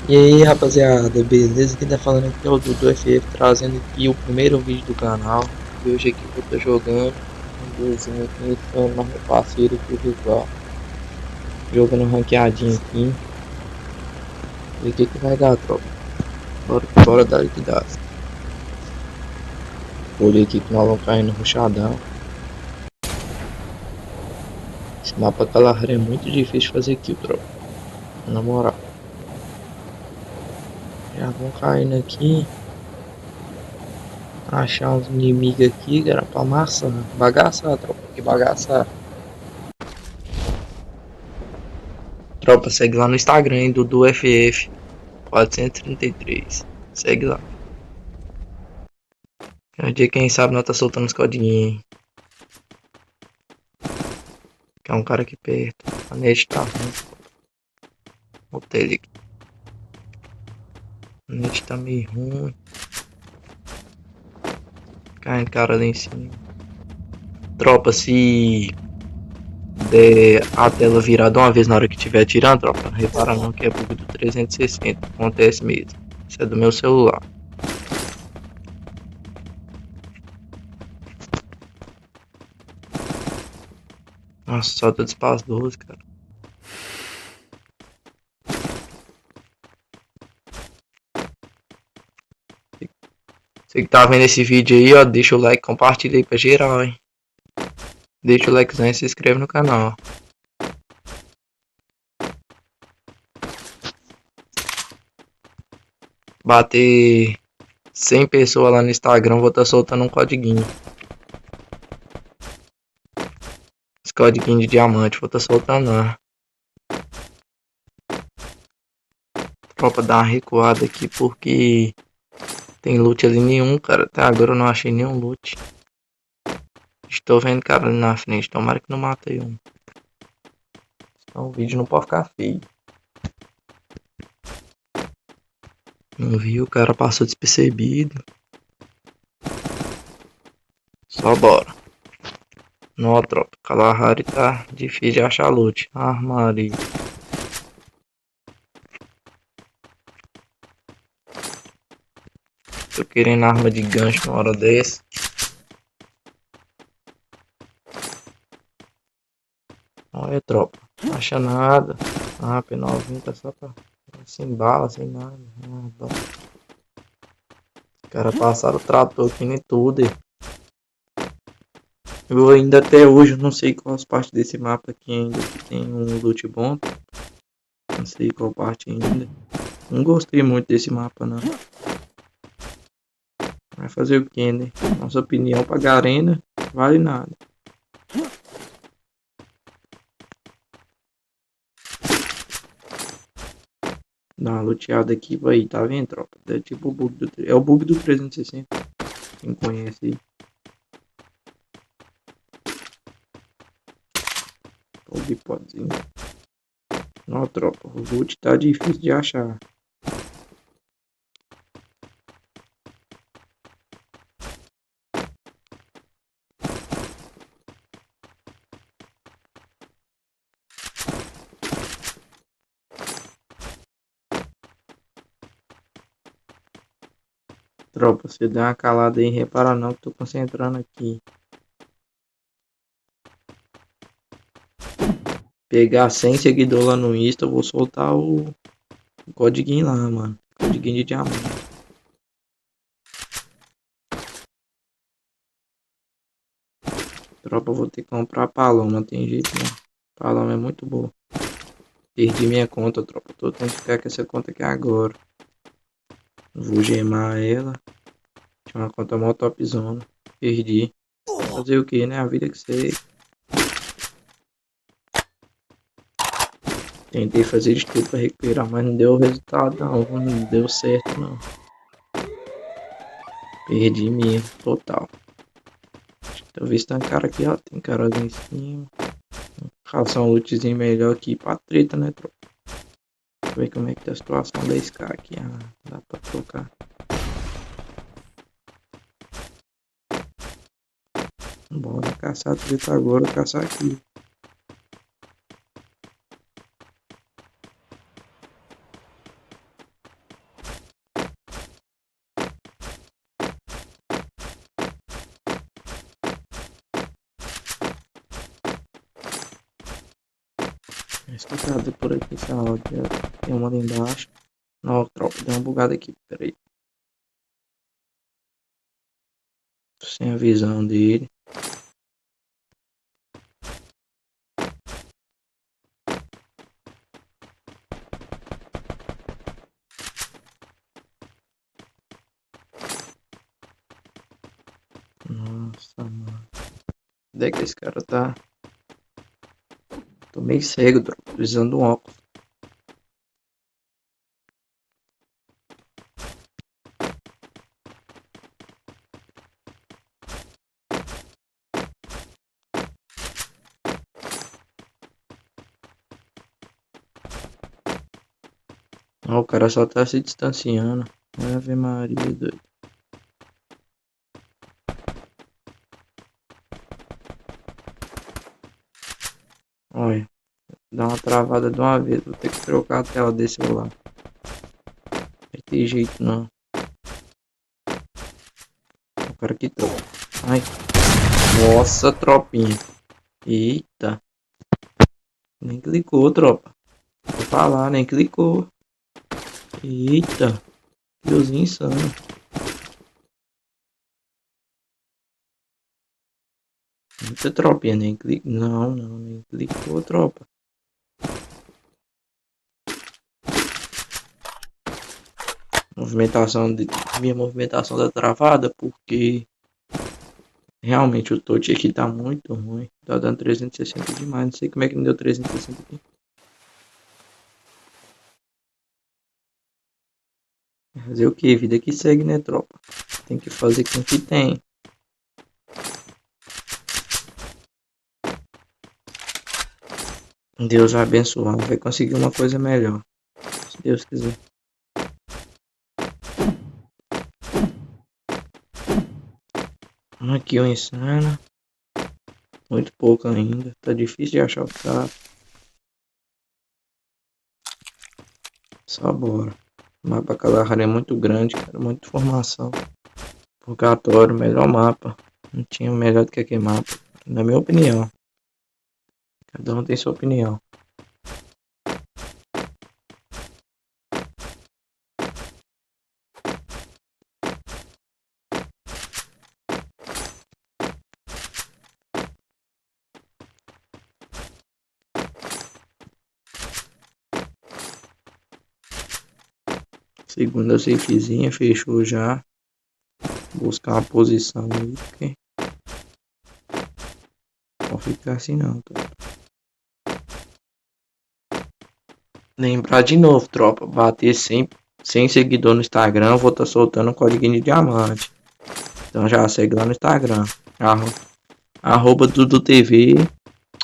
E aí, rapaziada, beleza? Quem tá falando aqui é o Dudu FF, trazendo aqui o primeiro vídeo do canal. E hoje aqui eu vou estar jogando um Duzinho aqui, iniciando mais meu parceiro aqui, o Visual. Jogando um ranqueadinho aqui. E o que que vai dar, tropa? Bora que bora, dar o que dá. Olhei aqui que nós vamos cair no rushadão. Esse mapa Kalahari é muito difícil de fazer kill, tropa. Na moral. Já vão caindo aqui. Achar uns inimigos aqui, que era pra amassar. Bagaçar, tropa, que bagaçar. Tropa, segue lá no Instagram, hein, DuduFF 433. Segue lá. É um dia, quem sabe, nós tá soltando os codinhos. Que é um cara aqui perto. A net tá ruim. Botei ele aqui. A net tá meio ruim. Caindo cara lá em cima. Tropa, se der a tela virada uma vez na hora que estiver atirando, tropa, não repara não que é bug do 360. Acontece mesmo. Isso é do meu celular. Nossa, solta de espaço 12, cara. Você que tá vendo esse vídeo aí, ó, deixa o like, compartilha aí pra geral, hein. Deixa o likezão e se inscreve no canal. Bater 100 pessoas lá no Instagram, vou estar soltando um codiguinho. Esse codiguinho de diamante, vou estar soltando lá. Tropa, dar uma recuada aqui porque tem loot ali nenhum, cara. Até agora eu não achei nenhum loot. Estou vendo cara ali na frente, tomara que não matei um. Então o vídeo não pode ficar feio. Não vi, o cara passou despercebido. Só bora. Não, tropa, Kalahari tá difícil de achar loot. Armaria. Tô querendo arma de gancho na hora dessa. Olha, tropa. Não acha nada. Ah, P90 tá só pra... sem bala, sem nada. Ah, bom. Os caras passaram o trator aqui nem tudo. Eu ainda até hoje não sei qual parte desse mapa aqui ainda que tem um loot bom. Não sei qual parte ainda. Não gostei muito desse mapa não. Vai fazer o que, né? Nossa opinião pra Garena vale nada. Dá uma luteada aqui, vai, tá vendo, tropa? É tipo o bug do... É o bug do 360. Quem conhece aí. O bipodzinho. Não, tropa, o loot tá difícil de achar. Tropa, você dá uma calada aí, repara não que tô concentrando aqui. Pegar 100 seguidores lá no Insta, eu vou soltar o codiguinho lá, mano. Codiguinho de diamante. Tropa, eu vou ter que comprar a Paloma, tem jeito não. Paloma é muito boa. Perdi minha conta, tropa. Tô tendo que ficar com essa conta aqui agora. Vou gemar ela. Tinha uma conta mó topzona. Perdi. Fazer o que, né? A vida que sei. Tentei fazer de tudo pra recuperar, mas não deu resultado não. Não deu certo não. Perdi mesmo, total. Tô vendo um cara aqui, ó. Tem cara ali em cima. Caçar um lootzinho melhor aqui pra treta, né, tropa? Deixa eu ver como é que tá a situação da SK aqui. Ah, dá pra trocar. Bora caçar a treta agora, caçar aqui. Escutada por aqui essa áudio. Tem uma ali embaixo. Não, tropa, deu uma bugada aqui. Pera aí. Sem a visão dele. Nossa, mano. Onde é que esse cara tá? Tô meio cego, tropa. Precisando de um óculos. Ó, o cara só tá se distanciando. Ave Maria, doido. Olha, dá uma travada de uma vez. Vou ter que trocar a tela desse celular. Não tem jeito não. O cara que troca. Ai, nossa, tropinha. Eita. Nem clicou, tropa. Vou falar, nem clicou. Eita. Deusinho insano. Muita tropinha, nem clicou. Não, não, nem clicou, tropa. Movimentação de... Minha movimentação tá travada porque realmente o touch aqui tá muito ruim. Tá dando 360 demais. Não sei como é que não deu 360 aqui. Fazer o que? Vida que segue, né, tropa? Tem que fazer com o que tem. Deus vai abençoar. Vai conseguir uma coisa melhor. Se Deus quiser. Aqui o insano. Muito pouco ainda. Tá difícil de achar o cara. Só bora. O mapa Kalahari é muito grande, cara. Muita informação. Purgatório, melhor mapa. Não tinha melhor do que aquele mapa. Na minha opinião. Cada um tem sua opinião. Segunda safezinha, fechou já. Buscar uma posição aí, porque não ficar assim não, tá? Lembrar de novo, tropa. Bater 100 seguidor no Instagram, vou estar soltando um código de diamante. Então já segue lá no Instagram. Arroba DuduTV.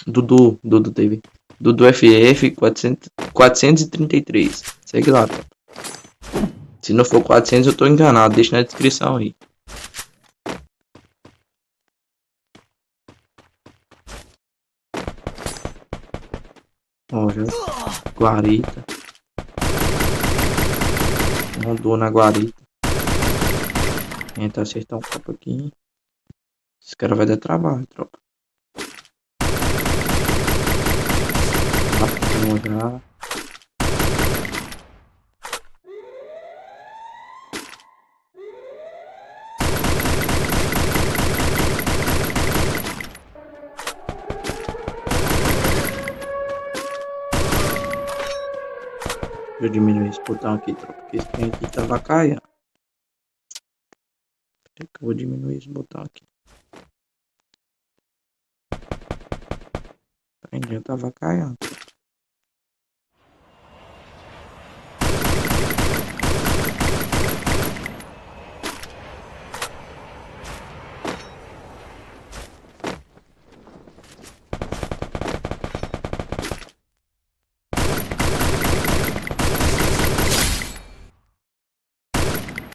Dudu TV. DuduFF 433. Segue lá, tropa. Se não for 400 eu tô enganado. Deixa na descrição aí. Ó, já. Guarita. Mandou na guarita. Tenta acertar um copo aqui. Esse cara vai dar trabalho, tropa. Rapidão já. Deixa eu diminuir esse botão aqui, tropa. Porque esse trem aqui tá vacaiando. Eu vou diminuir esse botão aqui. Ainda tá vacaiando.